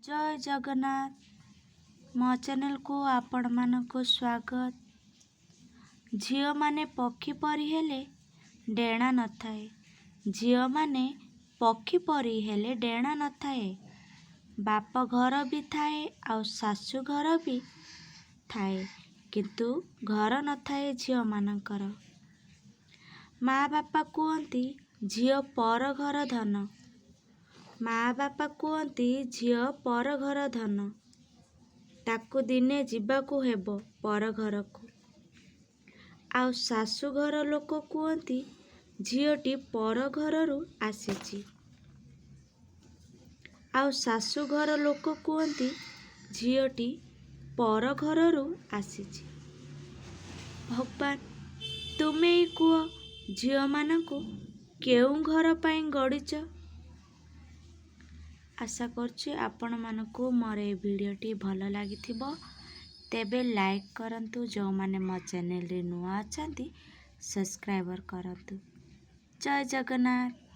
जय जगन्नाथ मो चैनल को आपण मानक स्वागत। झियो माने पक्षी परी हेले डेणा न थाए। झियो माने पक्षी परी हेले डेणा न थाए। बाप घर भी थाए आउ सासू घर भी थाए किंतु घर न थाए झियो मानकर। माँ बापा कहती झियो पर घर धन। माँ बापा कहती झियो पर घर धन। ताकू दिने जीवाकू हेबो पर घर को। आउ सासू घर लोक कहती झियोटी पर घररू आसीची। आउ सासू घर लोक कहती झियोटी पर घररू आसीची। भगवान तुमे ही कुह झियो मानकू केउ घर पाई गढ़िच। आशा करछु आपण मानकू मोर ए भिडियोटी भल लागिथिबो। तेबे लाइक करंतु, जो माने मो चैनल रे नुआ अछंती सब्सक्राइबर करंतु। जय जगन्नाथ।